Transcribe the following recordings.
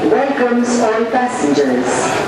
welcomes all passengers.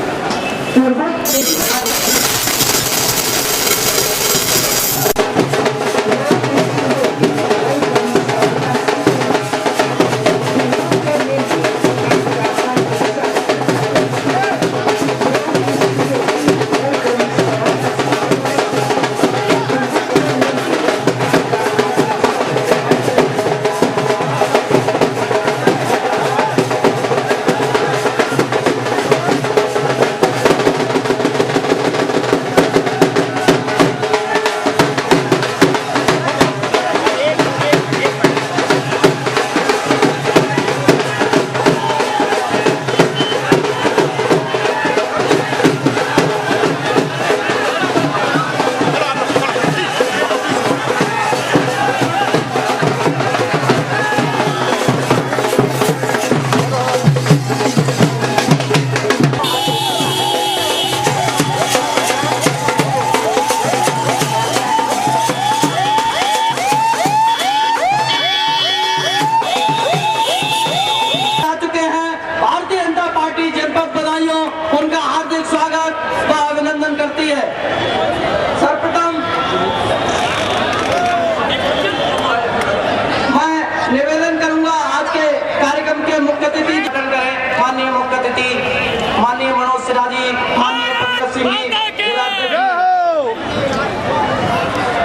अतिथि माननीय मनोज सिन्हा जी, माननीय पंकज सिंह जी,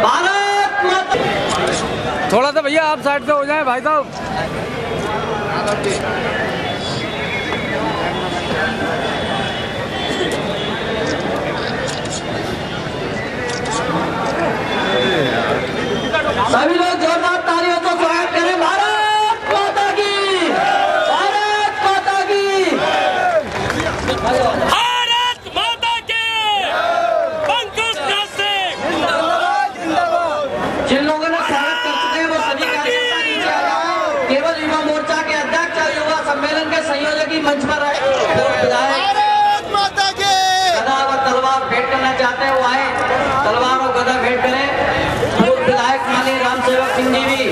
भारत माता। थोड़ा सा भैया आप साइड पे हो जाए भाई साहब। सभी लोग जोरदार तालियों से स्वागत करें। भारत माता की, भारत माता की, भारत माता के पंकज सिंह। जिन लोगों ने स्वागत कर चुके हैं वो सभी कार्यकर्ता नीचे आ जाएं। केवल युवा मोर्चा के अध्यक्ष और युवा सम्मेलन के संयोजक ही मंच पर आए। भारत माता के गदा और तलवार भेंट करना चाहते हैं वो आए, तलवार और गदा भेंट करें। विधायक माननीय राम सेवक सिंह जी भी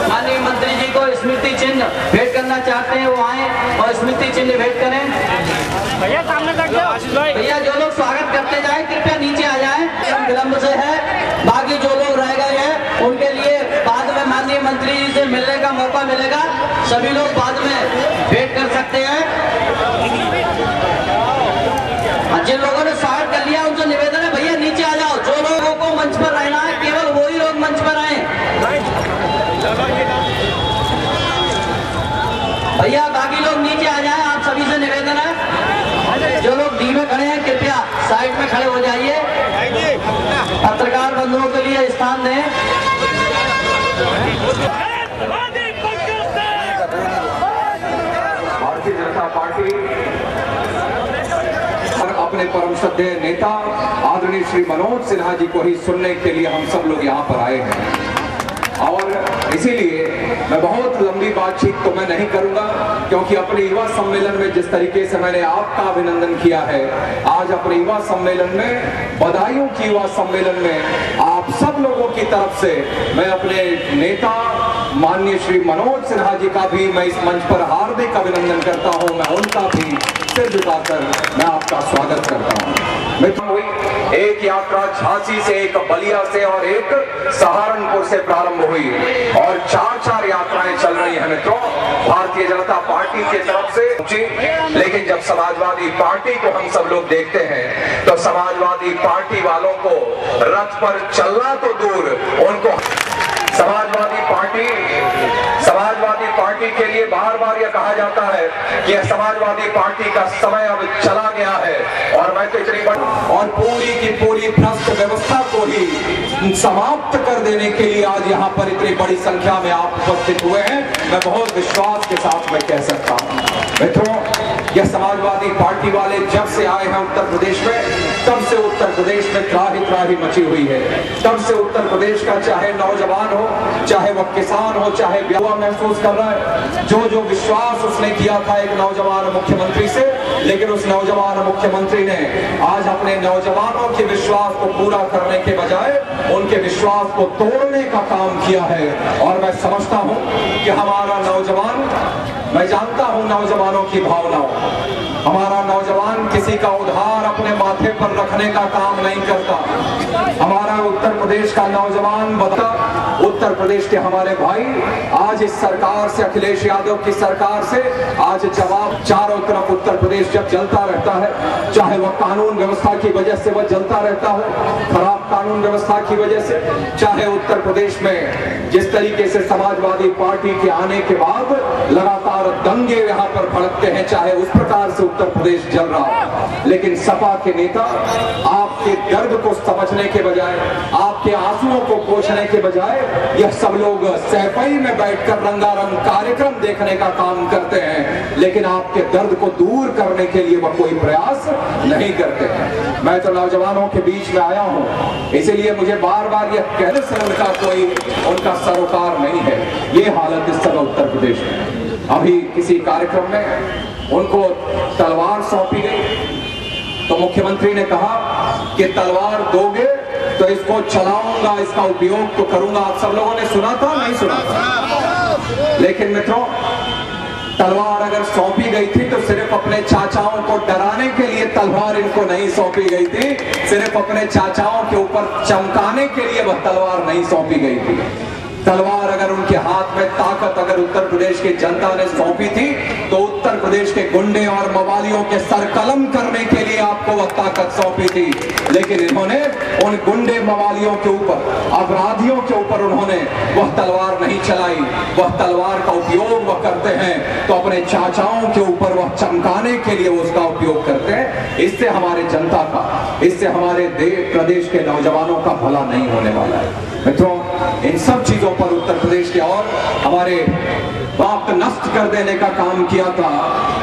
माननीय मंत्री जी को स्मृति चिन्ह भेंट करना चाहते हैं वो आए और स्मृति चिन्ह भेंट करें। भैया सामने तक जाओ आशीष भाई। भैया जो लोग स्वागत करते जाए कृपया नीचे आ जाएं। विलंब से है, बाकी जो लोग रह गए हैं उनके लिए बाद में माननीय मंत्री जी से मिलने का मौका मिलेगा। सभी लोग बाद में भेंट कर सकते हैं। जिन लोगों ने स्वागत कर लिया उनसे निवेदन है भैया नीचे आ जाओ। जो लोगों को मंच पर रहना है केवल वही लोग मंच पर आए। भैया बाकी लोग नीचे आ जाएं, आप सभी से निवेदन है। जो लोग डी में खड़े हैं कृपया साइड में खड़े हो जाइए। पत्रकार बंधुओं के लिए स्थान दें। भारतीय जनता पार्टी और अपने परम श्रद्धेय नेता आदरणीय श्री मनोज सिन्हा जी को ही सुनने के लिए हम सब लोग यहाँ पर आए हैं और इसीलिए मैं बहुत लंबी बातचीत तो मैं नहीं करूंगा, क्योंकि अपने युवा सम्मेलन में जिस तरीके से मैंने आपका अभिनंदन किया है, आज अपने युवा सम्मेलन में, बधाइयों की युवा सम्मेलन में आप सब लोगों की तरफ से मैं अपने नेता माननीय श्री मनोज सिन्हा जी का भी मैं इस मंच पर हार्दिक अभिनंदन करता हूं। मैं उनका भी सिर झुकाकर मैं आपका स्वागत करता हूं। मित्रों, हुई एक यात्रा झांसी से, एक बलिया से और एक सहारनपुर से प्रारंभ हुई और चार यात्राएं चल रही हैं मित्रों भारतीय जनता पार्टी की तरफ से। लेकिन जब समाजवादी पार्टी को हम सब लोग देखते हैं तो समाजवादी पार्टी वालों को रथ पर चलना तो दूर, उनको समाजवादी पार्टी के लिए बार बार यह कहा जाता है कि समाजवादी पार्टी का समय अब चला गया है और मैं तो इतनी और पूरी की पूरी भ्रष्ट व्यवस्था को ही समाप्त कर देने के लिए आज यहाँ पर इतनी बड़ी संख्या में आप उपस्थित हुए हैं। मैं बहुत विश्वास के साथ मैं कह सकता हूँ मित्रों, यह समाजवादी पार्टी वाले जब से आए हैं उत्तर प्रदेश में, तब से उत्तर प्रदेश में त्राही मची हुई है। तब से उत्तर प्रदेश का चाहे नौजवान हो, चाहे वह किसान हो, चाहे युवा महसूस कर रहा है जो विश्वास उसने किया था एक नौजवान मुख्यमंत्री से, लेकिन उस नौजवान मुख्यमंत्री ने आज अपने नौजवानों के विश्वास को पूरा करने के बजाय उनके विश्वास को तोड़ने का काम किया है। और मैं समझता हूं कि हमारा नौजवान, मैं जानता हूं नौजवानों की भावनाओं, हमारा नौजवान किसी का उधार अपने माथे पर रखने का काम नहीं करता। हमारा उत्तर प्रदेश का नौजवान उत्तर प्रदेश के हमारे भाई आज इस सरकार से, अखिलेश यादव की सरकार से आज जवाब चारों तरफ उत्तर प्रदेश जब जलता रहता है, चाहे वह कानून व्यवस्था की वजह से वह जलता रहता हो, खराब कानून व्यवस्था की वजह से, चाहे उत्तर प्रदेश में जिस तरीके से समाजवादी पार्टी के आने के बाद लगातार दंगे यहाँ पर भड़कते हैं, चाहे उस प्रकार से उत्तर प्रदेश जल रहा हो। लेकिन सपा के नेता आपके दर्द को समझने के बजाय, आपके आंसुओं को पोंछने के बजाय यह सब लोग सैफई में बैठकर रंगारंग कार्यक्रम देखने का काम करते हैं, लेकिन आपके दर्द को दूर करने के लिए वह कोई प्रयास नहीं करते हैं। मैं तो नौजवानों के बीच में आया हूं, इसीलिए मुझे बार बार यह कहने से उनका सरोकार नहीं है। ये हालत इस समय उत्तर प्रदेश में। अभी किसी कार्यक्रम में उनको तलवार सौंपी गई तो मुख्यमंत्री ने कहा कि तलवार दोगे तो इसको चलाऊंगा, इसका उपयोग तो करूंगा। आप सब लोगों ने सुना था, नहीं सुना था? लेकिन मित्रों, तलवार अगर सौंपी गई थी तो सिर्फ अपने चाचाओं को डराने के लिए तलवार इनको नहीं सौंपी गई थी, सिर्फ अपने चाचाओं के ऊपर चमकाने के लिए वह तलवार नहीं सौंपी गई थी। तलवार अगर उनके हाथ में ताकत अगर उत्तर प्रदेश की जनता ने सौंपी थी तो उत्तर प्रदेश के गुंडे और मवालियों के सर कलम करने के लिए आपको वह ताकत सौंपी थी, लेकिन इन्होंने उन गुंडे मवालियों के ऊपर, अपराधियों के ऊपर उन्होंने वह तलवार नहीं चलाई। वह तलवार का उपयोग वह करते हैं तो अपने चाचाओं के ऊपर वह चमकाने के लिए उसका उपयोग करते हैं। इससे हमारे जनता का, इससे हमारे प्रदेश के नौजवानों का भला नहीं होने वाला है। मित्रों, इन सब चीजों पर उत्तर प्रदेश के और हमारे बाप नष्ट कर देने का काम किया था,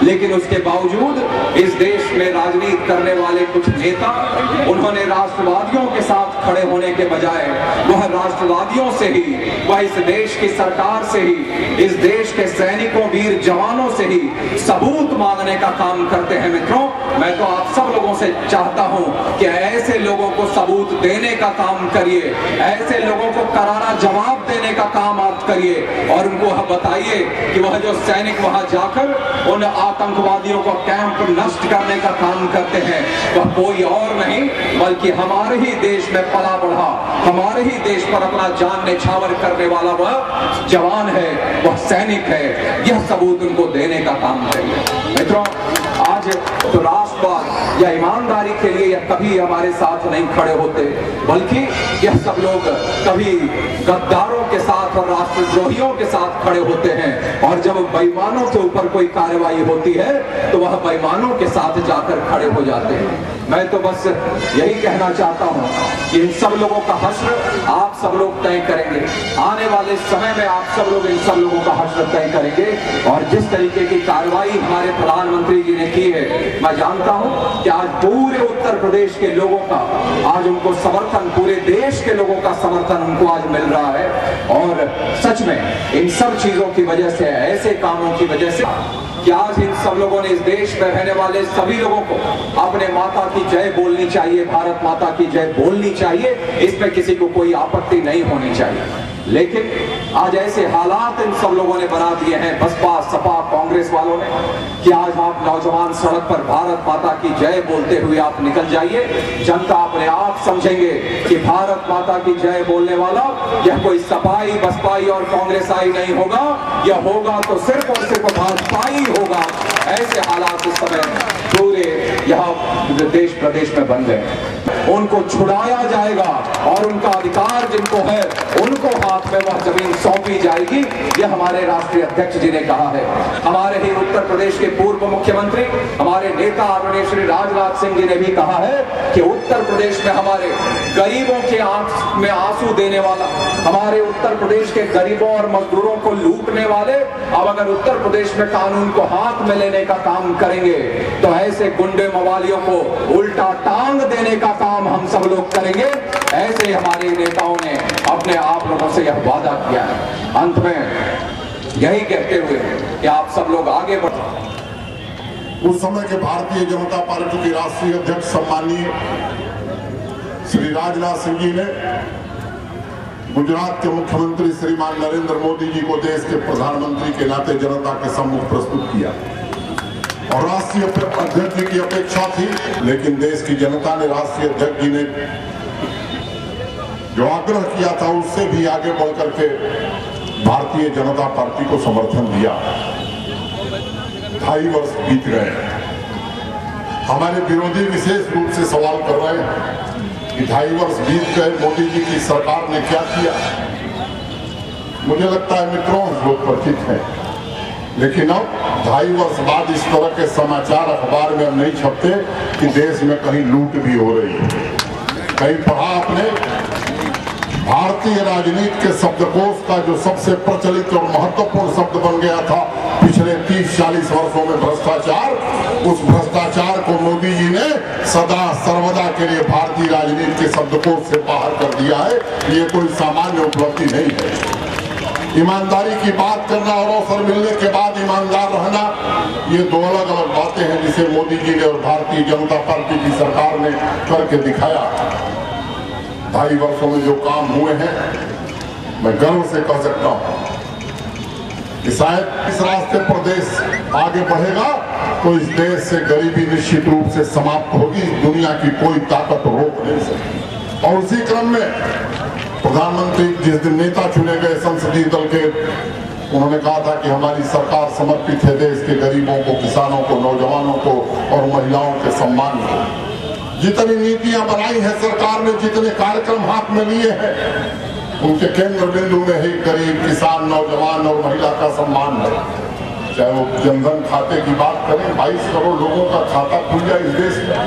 लेकिन उसके बावजूद इस देश में राजनीति करने वाले कुछ नेता, उन्होंने राष्ट्रवादियों के साथ खड़े होने के बजाय वह राष्ट्रवादियों से ही, वह इस देश की सरकार से ही, इस देश के सैनिकों, वीर जवानों से ही सबूत मांगने का काम करते हैं। मित्रों, मैं तो आप सब लोगों से चाहता हूं कि ऐसे लोगों को सबूत देने का काम करिए, ऐसे लोगों को करारा जवाब देने का काम आप करिए और उनको बताइए कि वह जो सैनिक वहां जाकर उन आतंकवादियों को कैंप नष्ट करने का काम करते हैं, वह कोई और नहीं बल्कि हमारे ही देश में पला बढ़ा, हमारे ही देश पर अपना जान न्यौछावर करने वाला वह जवान है, वह सैनिक है। यह सबूत उनको देने का काम करिए। मित्रों, आज तो राष्ट्रवाद या ईमानदारी के लिए यह कभी हमारे साथ नहीं खड़े होते, बल्कि यह सब लोग कभी गद्दारों के साथ और राष्ट्रद्रोहियों के साथ खड़े होते हैं, और जब बेईमानों के ऊपर कोई कार्रवाई होती है तो वह बेईमानों के साथ जाकर खड़े हो जाते हैं। मैं तो बस यही कहना चाहता हूं कि इन सब लोगों का हश्र आप सब लोग तय करेंगे। आने वाले समय में आप सब लोग इन सब लोगों का हश्र तय करेंगे, और जिस तरीके की कार्रवाई हमारे प्रधानमंत्री जी ने की है, मैं जानता हूं कि आज पूरे उत्तर प्रदेश के लोगों का, आज उनको समर्थन, पूरे देश के लोगों का समर्थन उनको आज मिल रहा है। और सच में इन सब चीजों की वजह से, ऐसे कामों की वजह से कि आज इन सब लोगों ने, इस देश में रहने वाले सभी लोगों को अपने माता की जय बोलनी चाहिए, भारत माता की जय बोलनी चाहिए, इसमें किसी को कोई आपत्ति नहीं होनी चाहिए। लेकिन आज ऐसे हालात इन सब लोगों ने बना दिए हैं, बसपा, सपा, कांग्रेस वालों ने, कि आज आप नौजवान सड़क पर भारत माता की जय बोलते हुए आप निकल जाइए, जनता अपने आप समझेंगे कि भारत माता की जय बोलने वाला यह कोई सपाई, बसपाई और कांग्रेसाई नहीं होगा, यह होगा तो सिर्फ और सिर्फ भाजपाई होगा। ऐसे हालात इस समय पूरे यहाँ देश प्रदेश में बन गए। उनको छुड़ाया जाएगा और उनका अधिकार जिनको है उनको हाथ में वह जमीन सौंपी जाएगी, यह हमारे राष्ट्रीय अध्यक्ष जी ने कहा है। हमारे ही उत्तर प्रदेश के पूर्व मुख्यमंत्री, हमारे नेता आदरणीय श्री राजनाथ सिंह जी ने भी कहा है कि उत्तर प्रदेश में हमारे गरीबों के आंख में आंसू देने वाला, हमारे उत्तर प्रदेश के गरीबों और मजदूरों को लूटने वाले अब अगर उत्तर प्रदेश में कानून को हाथ में लेने का काम करेंगे तो ऐसे गुंडे मवालियों को उल्टा टांग देने का काम हम सब लोग करेंगे। ऐसे हमारे नेताओं ने अपने आप लोगों से यह वादा किया है। अंत में यही कहते हुए कि आप सब लोग आगे बढ़ो। उस समय के भारतीय जनता पार्टी के राष्ट्रीय अध्यक्ष सम्माननीय श्री राजनाथ सिंह जी ने गुजरात के मुख्यमंत्री श्रीमान नरेंद्र मोदी जी को देश के प्रधानमंत्री के नाते जनता के सम्मुख प्रस्तुत किया, और राष्ट्रीय अध्यक्ष जी की अपेक्षा थी, लेकिन देश की जनता ने राष्ट्रीय अध्यक्ष जी ने जो आग्रह किया था उससे भी आगे बढ़कर के भारतीय जनता पार्टी को समर्थन दिया। 2.5 वर्ष बीत गए, हमारे विरोधी विशेष रूप से सवाल कर रहे हैं कि 2.5 वर्ष बीत गए, मोदी जी की सरकार ने क्या किया। मुझे लगता है मित्रों, लोग परिचित हैं, लेकिन अब 2.5 वर्ष बाद इस तरह के समाचार अखबार में अब नहीं छपते कि देश में कहीं लूट भी हो रही है। कहीं पढ़ा आपने भारतीय राजनीति के शब्दकोश का जो सबसे प्रचलित और महत्वपूर्ण शब्द बन गया था पिछले 30-40 वर्षों में भ्रष्टाचार, उस भ्रष्टाचार को मोदी जी ने सदा सर्वदा के लिए भारतीय राजनीति के शब्दकोश से बाहर कर दिया है। ये कोई सामान्य उपलब्धि नहीं है। ईमानदारी की बात करना और अवसर मिलने के बाद ईमानदार रहना, ये दो अलग अलग बातें हैं, जिसे मोदी जी ने और भारतीय जनता पार्टी की सरकार ने करके दिखाया। 2.5 वर्षों में जो काम हुए हैं, मैं गर्व से कह सकता हूं कि शायद इस रास्ते पर देश आगे बढ़ेगा तो इस देश से गरीबी निश्चित रूप से समाप्त होगी। दुनिया की कोई ताकत रोक नहीं सकती। और उसी क्रम में प्रधानमंत्री जिस दिन नेता चुने गए संसदीय दल के उन्होंने कहा था कि हमारी सरकार समर्पित है देश के गरीबों को, किसानों को, नौजवानों को और महिलाओं के सम्मान को। जितनी नीतियां बनाई है सरकार ने, जितने कार्यक्रम हाथ में लिए हैं, उनके केंद्र बिंदु में ही गरीब, किसान, नौजवान और महिला का सम्मान है। चाहे वो जनधन खाते की बात करें, 22 करोड़ लोगों का खाता खुल जाए इस देश में।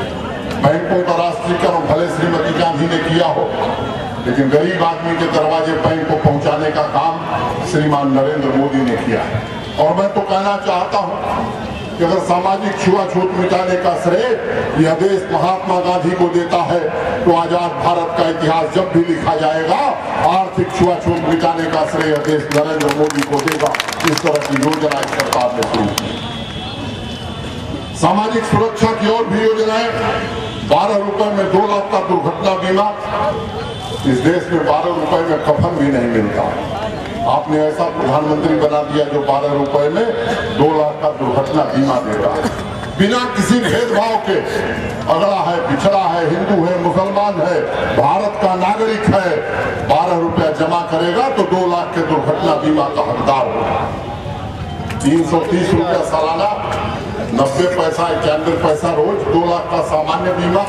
बैंकों का राष्ट्रीयकरण भले श्रीमती गांधी ने किया हो, लेकिन गरीब आदमी के दरवाजे बैंक को पहुंचाने का काम श्रीमान नरेंद्र मोदी ने किया है। और मैं तो कहना चाहता हूं कि अगर सामाजिक छुआछूत मिटाने का श्रेय यह देश महात्मा गांधी को देता है, तो आजाद भारत का इतिहास जब भी लिखा जाएगा, आर्थिक छुआछूत मिटाने का श्रेय देश नरेंद्र मोदी को देगा। इस तरह की योजना सरकार ने शुरू की। सामाजिक सुरक्षा की और भी योजनाएं, 12 रुपए में 2 लाख का दुर्घटना बीमा। इस देश में 12 रुपए में कफन भी नहीं मिलता। आपने ऐसा प्रधानमंत्री बना दिया जो 12 रुपए में 2 लाख का दुर्घटना बीमा देगा, बिना किसी भेदभाव के। अगड़ा है, पिछड़ा है, हिंदू है, मुसलमान है, भारत का नागरिक है, 12 रुपया जमा करेगा तो 2 लाख के दुर्घटना बीमा का हकदार होगा। 330 रुपया सालाना, 90 पैसा 91 पैसा रोज, 2 लाख का सामान्य बीमा।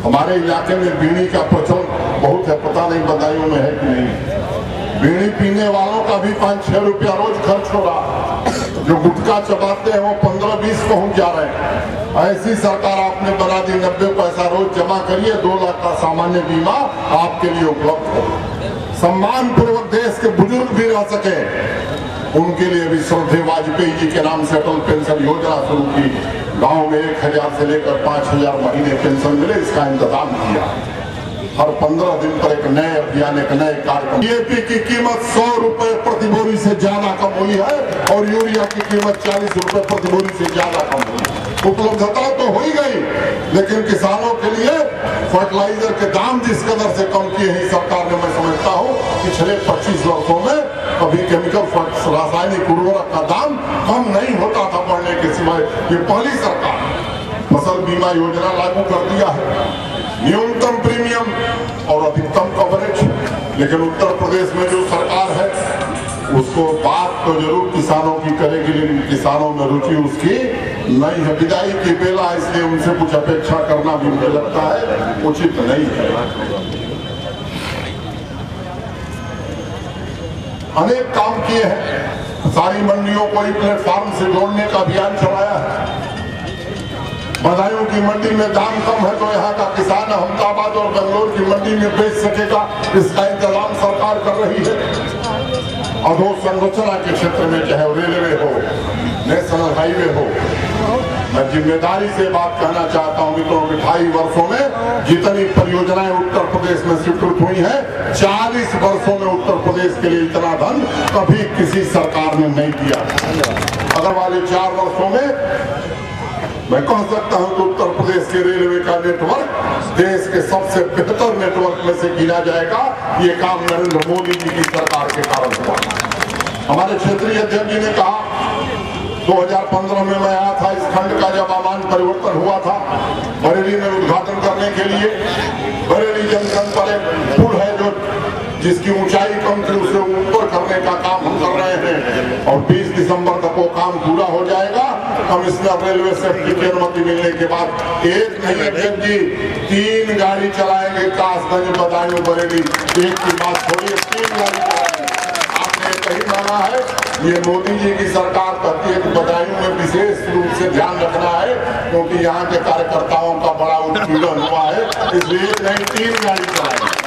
हमारे इलाके में बीड़ी का प्रचलन बहुत है, पता नहीं बदायूं में है कि नहीं। बीड़ी पीने वालों का भी 5-6 रुपया रोज खर्च हो रहा। जो गुटखा चबाते हैं वो 15-20 पहुंच जा रहे हैं। ऐसी सरकार आपने बना दी, 90 पैसा रोज जमा करिए, 2 लाख का सामान्य बीमा आपके लिए उपलब्ध है। सम्मान पूर्वक देश के बुजुर्ग भी रह सके, उनके लिए भी श्रद्धेय वाजपेयी जी के नाम से अटल पेंशन योजना शुरू की। गांव में 1000 से लेकर 5000 महीने पेंशन मिले, इसका इंतजाम किया। हर 15 दिन पर एक नए अभियान, एक नए कार्यक्रम। डीएपी की कीमत 100 रुपए प्रति बोरी से ज्यादा कम हुई है और यूरिया की कीमत 40 रुपए प्रति बोरी से ज्यादा कम हुई है। उपलब्धता तो हो ही गई, लेकिन किसानों के लिए फर्टिलाइजर के दाम जिस कदर से कम किए हैं सरकार ने, मैं समझता हूँ पिछले 25 वर्षों में कभी केमिकल रासायनिक उर्वरक का दाम कम नहीं होता था बढ़ने के सिवाय। ये पहली सरकार फसल बीमा योजना लागू कर दिया है, न्यूनतम प्रीमियम और अधिकतम कवरेज। लेकिन उत्तर प्रदेश में जो सरकार है उसको बात तो जरूर किसानों की करेगी, लेकिन किसानों में रुचि उसकी नहीं है। विदाई की बेला, इसलिए उनसे कुछ अपेक्षा करना भी मुझे लगता है उचित नहीं है। अनेक काम किए हैं, सारी मंडियों को ही प्लेटफॉर्म से जोड़ने का अभियान चलाया है। बदायूं की मंडी में दाम कम है तो यहाँ का किसान अहमदाबाद और बेंगलोर की मंडी में बेच सकेगा, इसका इंतजाम सरकार कर रही है। अधोसंरचना के क्षेत्र में, चाहे रेलवे हो, नेशनल हाईवे हो, मैं जिम्मेदारी से बात कहना चाहता हूँ मित्रों, 28 वर्षों में जितनी परियोजनाएं उत्तर प्रदेश में स्वीकृत हुई हैं, 40 वर्षों में उत्तर प्रदेश के लिए इतना धन कभी किसी सरकार ने नहीं दिया। अगर वाले 4 वर्षों में मैं कह सकता हूं कि उत्तर प्रदेश के रेलवे का नेटवर्क देश के सबसे बेहतर नेटवर्क में से गिना जाएगा। ये काम नरेंद्र मोदी जी की सरकार के कारण हुआ। हमारे क्षेत्रीय अध्यक्ष जी ने कहा, 2015 में मैं आया था इस खंड का जब आमान परिवर्तन हुआ था बरेली में उद्घाटन करने के लिए। बरेली जंक्शन पर एक पुल है जो जिसकी ऊंचाई कम थी, उसे ऊपर करने का काम हम कर रहे हैं और 20 दिसंबर तक वो काम पूरा हो जाएगा। कमिश्नर रेलवे सेफ्टी की अनुमति मिलने के बाद एक नहीं अध्यक्ष जी 3 गाड़ी चलाएंगे, कासगंज, बदायूं, बरेली। एक की बात छोड़िए, 3 गाड़ी चलाएंगे। आपने कहीं मांगा है, ये मोदी जी की सरकार कहती है कि बदायूं में विशेष रूप से ध्यान रखना है क्योंकि यहाँ के कार्यकर्ताओं का बड़ा उत्पीड़न हुआ है, इसलिए एक नहीं 3 गाड़ी चलाएंगे।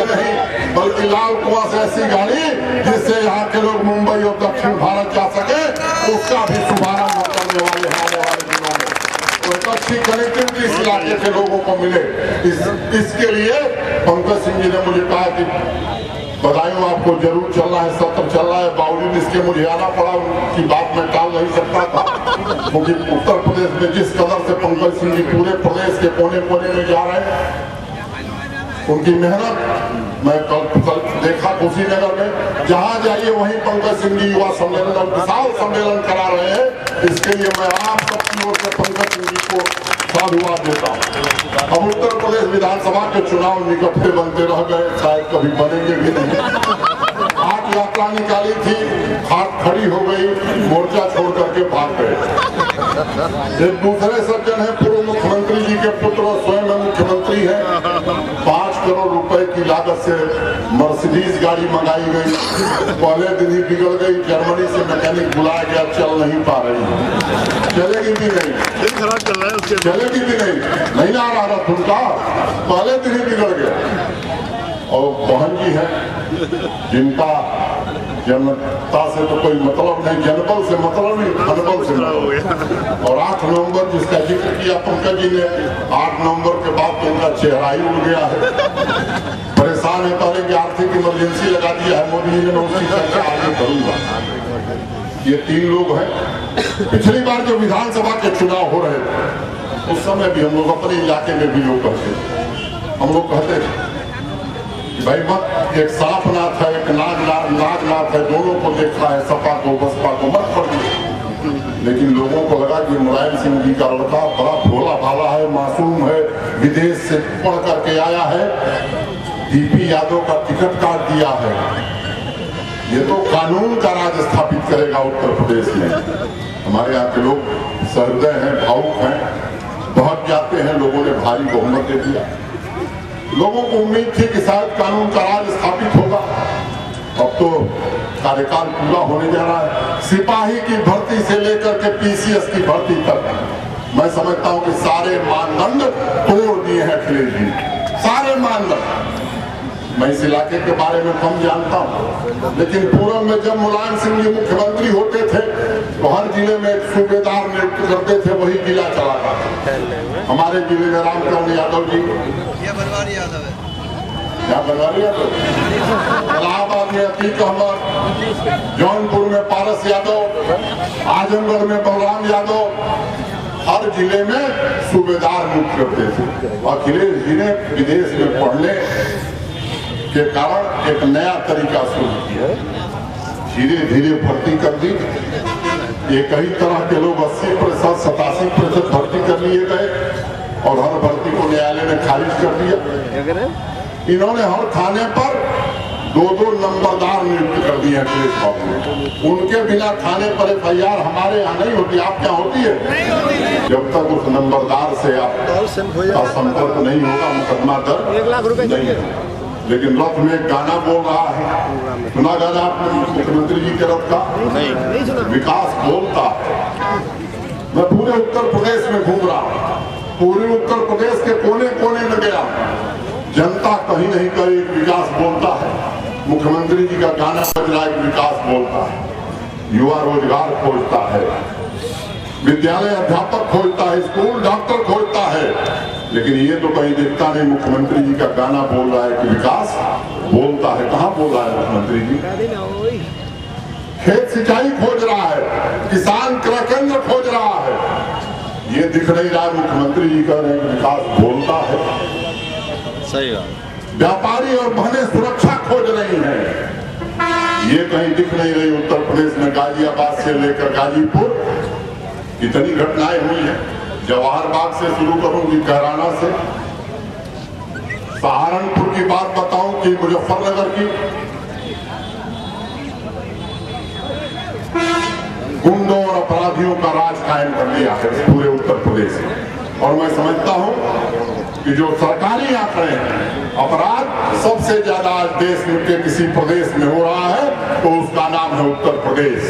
नहीं बल्कि लाल कुआं से ऐसी गाड़ी जिससे यहाँ के लोग मुंबई और दक्षिण भारत जा सके, उसका भी शुभारंभ करने वाले हैं आने वाले दिनों में। तो एक अच्छी कनेक्टिविटी इस इलाके के लोगों को मिले, इसके लिए पंकज सिंह जी ने मुझे कहा कि बदायूं आपको जरूर चलना है, सत्र चल रहा है। बावजूद इसके मुझे आना पड़ा, उनकी बात मैं टाल नहीं सकता था क्योंकि उत्तर प्रदेश में जिस कदर से पंकज सिंह जी पूरे प्रदेश के कोने कोने में जा रहे हैं, उनकी मेहनत मैं कल देखा कुशीनगर में, जहां जाइए वहीं पंकज सिंह जी युवा सम्मेलन और विशाल सम्मेलन करा रहे हैं। इसके लिए मैं आप सबकी ओर से पंकज सिंह जी को साधुवाद देता हूँ। अब उत्तर प्रदेश विधानसभा के चुनाव निकटते बनते रह गए, शायद कभी बनेंगे भी नहीं। आज यात्रा निकाली थी, हाथ खड़ी हो गई, मोर्चा छोड़ करके भाग गए। एक दूसरे सज्जन है, पूर्व मुख्यमंत्री जी के पुत्र और स्वयं मुख्यमंत्री है। 5 करोड़ रुपए की लागत से मर्सिडीज गाड़ी मंगाई गई, पहले दिन ही बिगड़ गई। जर्मनी से मैकेनिक बुलाया गया, चल नहीं पा रही, चलेगी भी नहीं, खराब चल रहा है उसके, चलेगी भी नहीं आ रहा रथ उनका, पहले दिन ही बिगड़ गया। और बहन जी है जिनका जनता से तो कोई मतलब नहीं, जनबल से मतलब नहीं, धनबल से मतलब। और 8 नवंबर जिसका जिक्र किया पंकज जी ने, 8 नवंबर के बाद तो उनका चेहरा ही उड़ गया है। परेशान है, पहले की आर्थिक इमरजेंसी लगा दिया है मोदी जी ने, उसकी चर्चा आगे करूंगा। ये 3 लोग हैं। पिछली बार जो विधानसभा के चुनाव हो रहे थे उस समय भी हम लोग अपने इलाके में भी लोग कहते, हम लोग कहते थे भाई मत, एक सांपनाथ है, एक नागनाथ है, दोनों को देखा है, सपा को बसपा को मत पढ़िए। लेकिन लोगों को लगा कि मुलायम सिंह जी का लड़का बड़ा भोला भाला है, मासूम है, विदेश से पढ़ करके आया है, डीपी यादव का टिकट काट दिया है, ये तो कानून का राज स्थापित करेगा उत्तर प्रदेश में। हमारे यहाँ के लोग सहृदय हैं, भावुक हैं, बहुत जाते हैं, लोगों ने भारी बहुमत दे दिया। लोगों को उम्मीद थी कि शायद कानून का राज स्थापित होगा। अब तो कार्यकाल पूरा होने जा रहा है। सिपाही की भर्ती से लेकर के पीसीएस की भर्ती तक मैं समझता हूं कि सारे मानदंड तोड़ दिए हैं अखिलेश जी, सारे मानदंड। मैं इस इलाके के बारे में कम जानता हूं, लेकिन पूर्व में जब मुलायम सिंह जी मुख्यमंत्री होते थे तो हर जिले में एक सूबेदार नियुक्त करते थे, वही जिला चलाता था। हमारे जिले में रामचंद्र यादव जी, बनवारी यादव है, क्या बनवारी यादव, इलाहाबाद में अतीक अहमद, जौनपुर में पारस यादव, आजमगढ़ में बलराम यादव, हर जिले में सूबेदार नियुक्त करते थे। अखिलेश जी ने विदेश में पढ़ने के कारण एक नया तरीका शुरू किया, धीरे धीरे भर्ती कर दी। एक ही तरह के लोग 80%, 87% भर्ती कर लिए गए और हर भर्ती को न्यायालय ने खारिज कर दिया। इन्होंने हर थाने पर 2-2 नंबरदार नियुक्त कर दिए अखिलेश बाबू ने। उनके बिना थाने पर FIR हमारे यहाँ नहीं होती, आप क्या होती है? जब तक उस नंबरदार से आपका संपर्क नहीं होगा, मुकदमा दर्ज नहीं है। लेकिन रथ में गाना बोल रहा है, सुना गाना आपने मुख्यमंत्री जी के रथ का? नहीं। विकास बोलता है। मैं पूरे उत्तर प्रदेश में घूम रहा हूँ, पूरे उत्तर प्रदेश के कोने कोने में गया, जनता कहीं नहीं कहीं विकास बोलता है। मुख्यमंत्री जी का गाना बज रहा है, विकास बोलता है। युवा रोजगार खोजता है, विद्यालय अध्यापक खोजता है, स्कूल डॉक्टर खोजता है, लेकिन ये तो कहीं दिखता नहीं। मुख्यमंत्री जी का गाना बोल रहा है कि विकास बोलता है। कहाँ बोल रहा है मुख्यमंत्री जी? खेत सिंचाई खोज रहा है, किसान क्रय केंद्र खोज रहा है, ये दिख नहीं रहा। मुख्यमंत्री जी कह रहे हैं कि विकास बोलता है। सही बात। व्यापारी और बहनें सुरक्षा खोज रही हैं, ये कहीं दिख नहीं रही। उत्तर प्रदेश में गाजियाबाद से लेकर गाजीपुर कितनी घटनाएं हुई हैं। जवाहर बाग से शुरू करूं कि कैराना से, सहारनपुर की बात बताऊं कि मुजफ्फरनगर की, गुंडों और अपराधियों का राज कायम कर दिया है पूरे उत्तर प्रदेश में। और मैं समझता हूं कि जो सरकारी आंकड़े हैं, अपराध सबसे ज्यादा आज देश में के किसी प्रदेश में हो रहा है तो उसका नाम है उत्तर प्रदेश।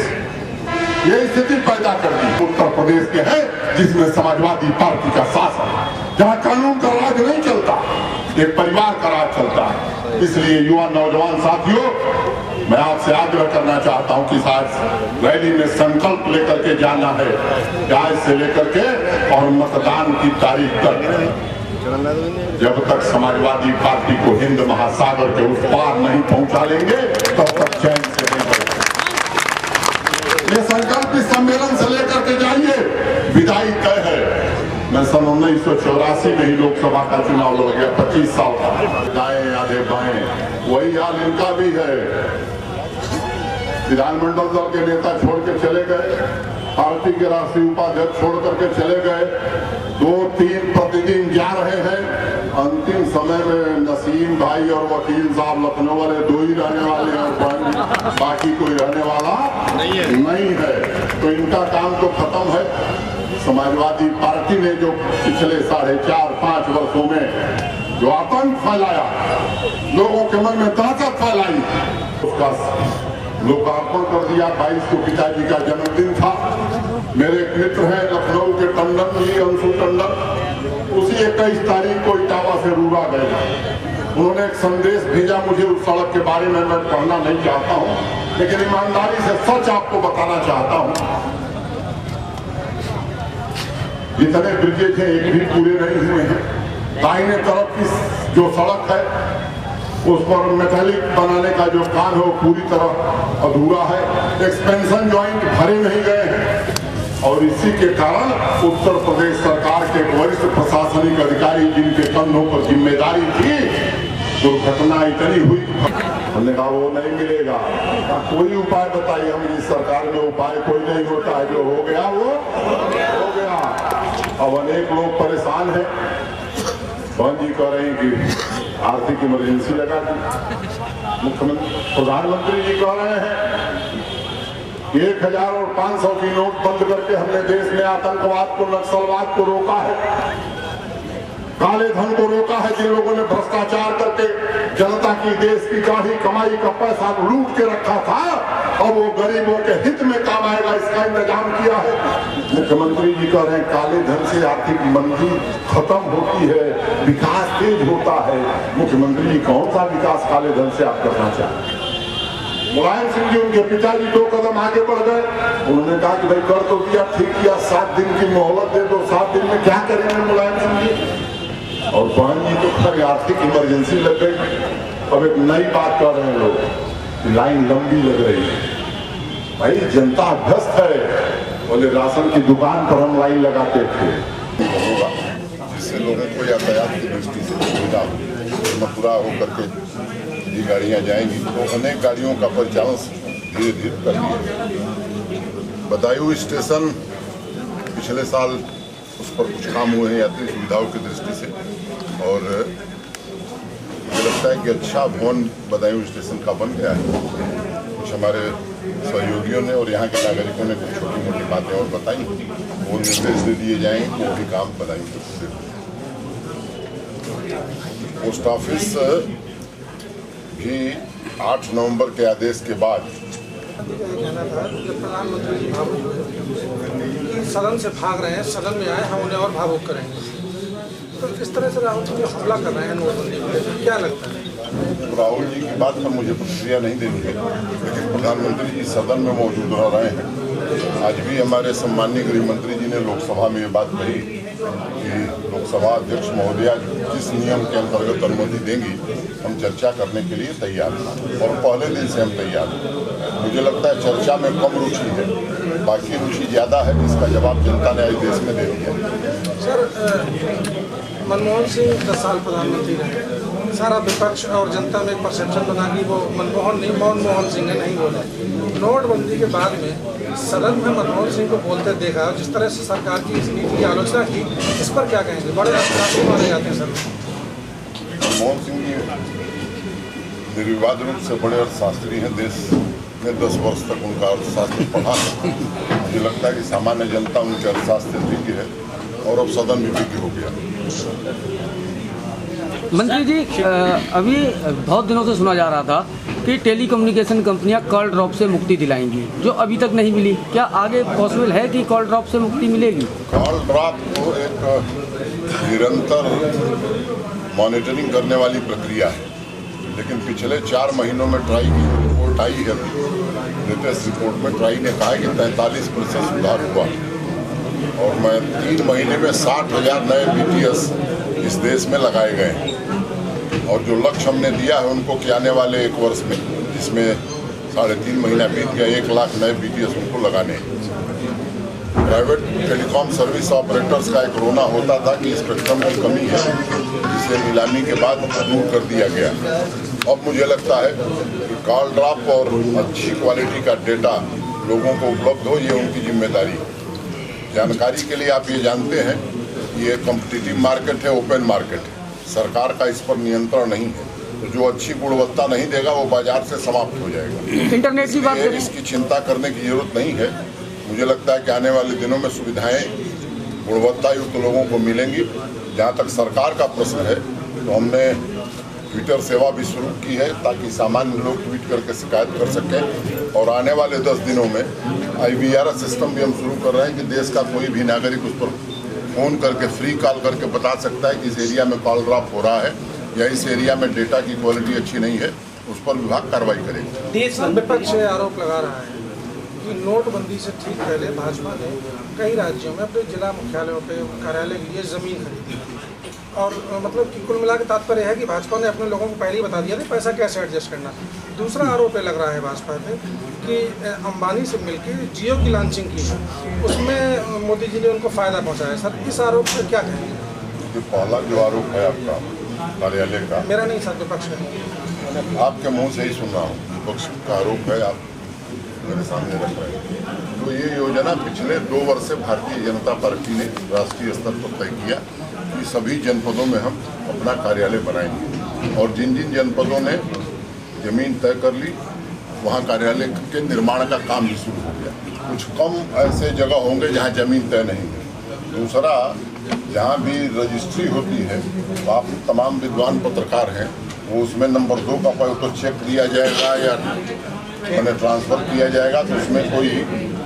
ये स्थिति पैदा कर दी उत्तर प्रदेश के है जिसमें समाजवादी पार्टी का शासन, जहां कानून का राज नहीं चलता, एक परिवार का राज चलता है। इसलिए युवा नौजवान साथियों, मैं आपसे आग्रह करना चाहता हूं कि आज रैली में संकल्प लेकर के जाना है, आज से लेकर के और मतदान की तारीख तक। जब तक समाजवादी पार्टी को हिंद महासागर के उस पार नहीं पहुंचा लेंगे तब तक चैन से नहीं बैठेंगे। ये संकल्प इस सम्मेलन से लेकर के जाइए, विदाई तय है। मैं सन 1984 में ही लोकसभा का चुनाव लड़ गया, 25 साल का। दाएं आधे बाएं, वही हाल इनका भी है। विधानमंडल दल के नेता छोड़ के चले गए, पार्टी के राष्ट्रीय उपाध्यक्ष छोड़ करके चले गए, 2-3 प्रतिदिन जा रहे हैं। अंतिम समय में नसीम भाई और वकील साहब लखनऊ वाले 2 ही रहने वाले हैं, बाकी कोई रहने वाला नहीं है। तो इनका काम तो खत्म है। समाजवादी पार्टी ने जो पिछले 4.5-5 वर्षों में जो आतंक फैलाया, लोगों के मन में दहशत फैलाई, उसका लोकार्पण कर दिया। 22 को पिताजी का जन्मदिन था। मेरे एक मित्र हैं लखनऊ के टंडन जी, अंशु टंडन, उसी 21 तारीख को इटावा से रूड़ा गए। उन्होंने एक संदेश भेजा मुझे उस सड़क के बारे में, मैं पढ़ना नहीं चाहता हूँ, लेकिन ईमानदारी से सच आपको बताना चाहता हूँ। जितने ब्रिजेज हैं एक भी पूरे नहीं हुए हैं। दाहिने तरफ की जो सड़क है उस पर मेटालिक बनाने का जो काम है वो पूरी तरह अधूरा है। एक्सपेंशन जॉइंट भरे नहीं गए हैं और इसी के कारण उत्तर प्रदेश सरकार के वरिष्ठ प्रशासनिक अधिकारी जिनके कंधों पर जिम्मेदारी थी, दुर्घटना इतनी हुई। हमने कहा वो नहीं मिलेगा, कोई उपाय बताइए। हम इस सरकार में उपाय कोई नहीं होता है, जो हो गया वो हो गया। अब अनेक लोग परेशान हैं। बहन जी कह रहे हैं कि आर्थिक इमरजेंसी लगा दी। मुख्यमंत्री प्रधानमंत्री जी कह रहे हैं 1000 और 500 की नोट बंद करके हमने देश में आतंकवाद को, नक्सलवाद को रोका है, काले धन को रोका है। जिन लोगों ने भ्रष्टाचार करके जनता की, देश की गाढ़ी कमाई का पैसा लूट के रखा था, और वो गरीबों के हित में काम आएगा, इसका इंतजाम किया है। मुख्यमंत्री जी कह रहे हैं काले धन से आर्थिक मंदी खत्म होती है, विकास तेज होता है। मुख्यमंत्री जी कौन सा विकास काले धन से आप करना चाहते हैं? मुलायम सिंह जी, उनके पिताजी 2 कदम आगे बढ़ गए। उन्होंने कहा कि भाई कर तो दिया, ठीक किया, 7 दिन की मोहलत दे दो। 7 दिन में क्या करेंगे मुलायम सिंह जी? और बहन जी तो खैर आर्थिक इमरजेंसी लग गई। अब एक नई बात कर रहे हैं लोग, लाइन लंबी लग रही है। भाई जनता अभ्यस्त है। बोले राशन की दुकान पर हम लाइन लगाते थे, होगा जिससे लोगों को यातायात की दृष्टि से सुविधा मथुरा होकर के ये गाड़ियाँ जाएंगी, तो अनेक गाड़ियों का परिचालन धीरे धीरे कर दिया। बदायूं स्टेशन पिछले साल उस पर कुछ काम हुए हैं यात्री सुविधाओं की दृष्टि से, और मुझे लगता है कि अच्छा भवन बदायूं स्टेशन का बन गया है। कुछ हमारे सहयोगियों ने और यहाँ के नागरिकों ने कुछ छोटी मोटी बातें और बताई, वो निर्देश दे दिए जाएंगे, वो भी काम बदायूं से पूरे। पोस्ट ऑफिस भी 8 नवंबर के आदेश के बाद कहना था कि प्रधानमंत्री जी भावुक हुए, सदन से भाग रहे हैं, सदन में आए, हम उन्हें और भावुक करेंगे। तो इस तरह से राहुल जी हमला कर रहे हैं नोटबंदी को, क्या लगता है? राहुल जी की बात पर मुझे प्रतिक्रिया नहीं देनी है, लेकिन प्रधानमंत्री जी सदन में मौजूद रह रहे हैं। आज भी हमारे सम्माननीय गृह मंत्री जी ने लोकसभा में ये बात कही कि लोकसभा अध्यक्ष महोदया जिस नियम के अंतर्गत अनुमति देंगी, हम चर्चा करने के लिए तैयार हैं, और पहले दिन से हम तैयार हैं। मुझे लगता है चर्चा में कम रुचि है, बाकी रुचि ज़्यादा है, इसका जवाब जनता ने आज देश में दे दिया। सर, मनमोहन सिंह 10 साल प्रधानमंत्री रहे, सारा विपक्ष और जनता में एक परसेप्शन बना कि वो मनमोहन नहीं, मनमोहन सिंह है, नहीं बोले। नोटबंदी के बाद में सदन में मनमोहन सिंह को बोलते देखा, जिस तरह से सरकार की इस नीति की आलोचना की, इस पर क्या कहेंगे? बड़े अर्थशास्त्री माने जाते हैं सर। मनमोहन सिंह जी निर्विवाद रूप से बड़े अर्थशास्त्री हैं। देश में 10 वर्ष तक उनका अर्थशास्त्र पढ़ा है। मुझे लगता है कि सामान्य जनता उनके अर्थशास्त्र विज्ञ है, और अब सदन भी विज्ञ हो गया। मंत्री जी, अभी बहुत दिनों से सुना जा रहा था कि टेलीकम्युनिकेशन कंपनियां कॉल ड्रॉप से मुक्ति दिलाएंगी, जो अभी तक नहीं मिली। क्या आगे पॉसिबल है कि कॉल ड्रॉप से मुक्ति मिलेगी? कॉल ड्रॉप तो एक निरंतर मॉनिटरिंग करने वाली प्रक्रिया है, लेकिन पिछले 4 महीनों में ट्राई की रिपोर्ट आई है। लेटेस्ट रिपोर्ट में ट्राई ने कहा है कि 43% सुधार हुआ, और मैं 3 महीने में 60,000 नए BTS इस देश में लगाए गए हैं। और जो लक्ष्य हमने दिया है उनको कि आने वाले 1 वर्ष में, जिसमें 3.5 महीना बीत गया, 1 लाख नए BTS उनको लगाने हैं। प्राइवेट टेलीकॉम सर्विस ऑपरेटर्स का एक रोना होता था कि स्पेक्ट्रम की कमी है, जिसे नीलामी के बाद दूर कर दिया गया। अब मुझे लगता है कि कॉल ड्रॉप और अच्छी क्वालिटी का डेटा लोगों को उपलब्ध हो, ये उनकी जिम्मेदारी है। जानकारी के लिए आप ये जानते हैं कि ये कॉम्पिटिटिव मार्केट है, ओपन मार्केट है, सरकार का इस पर नियंत्रण नहीं है। तो जो अच्छी गुणवत्ता नहीं देगा वो बाजार से समाप्त हो जाएगा। इंटरनेट की बात करें, इसकी चिंता करने की जरूरत नहीं है। मुझे लगता है कि आने वाले दिनों में सुविधाएं गुणवत्ता युक्त लोगों को मिलेंगी। जहाँ तक सरकार का प्रश्न है तो हमने ट्विटर सेवा भी शुरू की है ताकि सामान्य लोग ट्वीट करके शिकायत कर सकें, और आने वाले 10 दिनों में IVR सिस्टम भी हम शुरू कर रहे हैं कि देश का कोई भी नागरिक उस पर फ़ोन करके फ्री कॉल करके बता सकता है कि इस एरिया में कॉल ड्रॉप हो रहा है या इस एरिया में डेटा की क्वालिटी अच्छी नहीं है, उस पर विभाग कार्रवाई करेगा। विपक्ष आरोप लगा रहा है कि नोटबंदी से ठीक पहले भाजपा ने कई राज्यों में अपने जिला मुख्यालयों पे कार्यालय के लिए ज़मीन खरीदी, और मतलब कि कुल मिला के तात्पर्य है कि भाजपा ने अपने लोगों को पहले ही बता दिया था पैसा कैसे एडजस्ट करना। दूसरा आरोप ये लग रहा है भाजपा पे कि अंबानी से मिलकर जियो की लॉन्चिंग की है, उसमें मोदी जी ने उनको फ़ायदा पहुँचाया। सर, इस आरोप पर क्या कहेंगे? पहला जो आरोप है आपका कार्यालय का, मेरा नहीं सर, विपक्ष का। आपके मुंह से ही सुन रहा हूँ, विपक्ष का आरोप है, आप मेरे सामने रख रहे हैं। तो ये योजना पिछले 2 वर्ष से भारतीय जनता पार्टी ने राष्ट्रीय स्तर पर तय किया कि सभी जनपदों में हम अपना कार्यालय बनाएंगे, और जिन जिन जनपदों ने जमीन तय कर ली वहाँ कार्यालय के निर्माण का काम भी शुरू हो गया। कुछ कम ऐसे जगह होंगे जहाँ जमीन तय नहीं है। दूसरा, जहाँ भी रजिस्ट्री होती है तो आप तमाम विद्वान पत्रकार हैं, वो उसमें नंबर 2 का तो चेक दिया जाएगा या मैंने ट्रांसफ़र किया जाएगा, तो उसमें कोई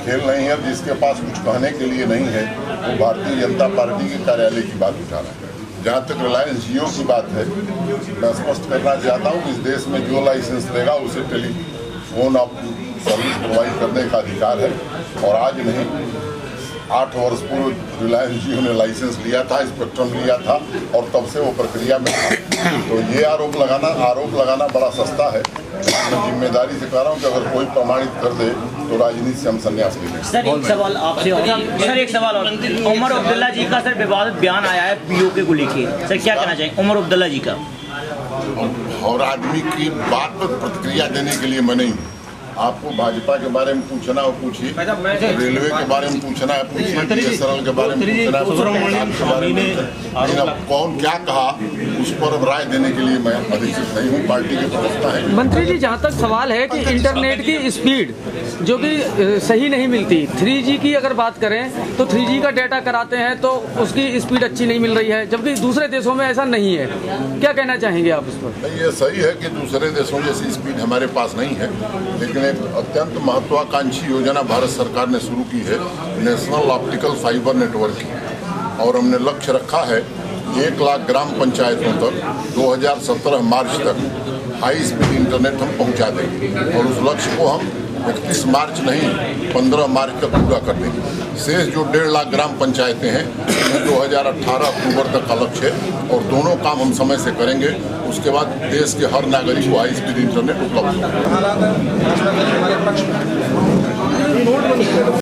खेल नहीं है। जिसके पास कुछ कहने के लिए नहीं है वो भारतीय जनता पार्टी के कार्यालय की बात उठा रहा है। जहाँ तक रिलायंस जियो की बात है, मैं स्पष्ट करना चाहता हूँ कि इस देश में जो लाइसेंस लेगा उसे टेलीफोन सर्विस प्रोवाइड करने का अधिकार है, और आज नहीं 8 वर्ष पूर्व रिलायंस जियो ने लाइसेंस लिया था, स्पेक्ट्रम लिया था, और तब से वो प्रक्रिया में था। तो ये आरोप लगाना बड़ा सस्ता है। मैं जिम्मेदारी से कह रहा हूँ कि अगर कोई प्रमाणित कर दे तो राजनीति से हम संन्यास ले लेंगे। सर, एक सवाल आपसे और सर, एक सवाल और उमर अब्दुल्ला जी का सर विवादित बयान आया है POK को लेके, सर क्या कहना चाहिए उमर अब्दुल्ला जी का? और आदमी की बात पर प्रतिक्रिया देने के लिए मैं नहीं हूँ। आपको भाजपा के बारे में पूछना हो पूछिए, रेलवे के बारे में पूछना है पूछिए, BSNL के बारे में पूछना है। कौन क्या कहा उस पर राय देने के लिए मैं अधिकृत नहीं हूँ, पार्टी के प्रवक्ता है। मंत्री जी, जहाँ तक सवाल है कि इंटरनेट की स्पीड जो कि सही नहीं मिलती, 3G की अगर बात करें तो 3G का डाटा कराते हैं तो उसकी स्पीड अच्छी नहीं मिल रही है, जबकि दूसरे देशों में ऐसा नहीं है। क्या कहना चाहेंगे आप इस पर? नहीं, ये सही है कि दूसरे देशों जैसी स्पीड हमारे पास नहीं है, लेकिन एक अत्यंत महत्वाकांक्षी योजना भारत सरकार ने शुरू की है, नेशनल ऑप्टिकल फाइबर नेटवर्क की, और हमने लक्ष्य रखा है 1 लाख ग्राम पंचायतों तक 2017 मार्च तक हाई स्पीड इंटरनेट हम पहुंचा देंगे, और उस लक्ष्य को हम 31 मार्च नहीं 15 मार्च तक पूरा कर देंगे। शेष जो 1.5 लाख ग्राम पंचायतें हैं, 2018 अक्टूबर तक का लक्ष्य है, और दोनों काम हम समय से करेंगे। उसके बाद देश के हर नागरिक को हाई स्पीड इंटरनेट उपलब्ध होगा।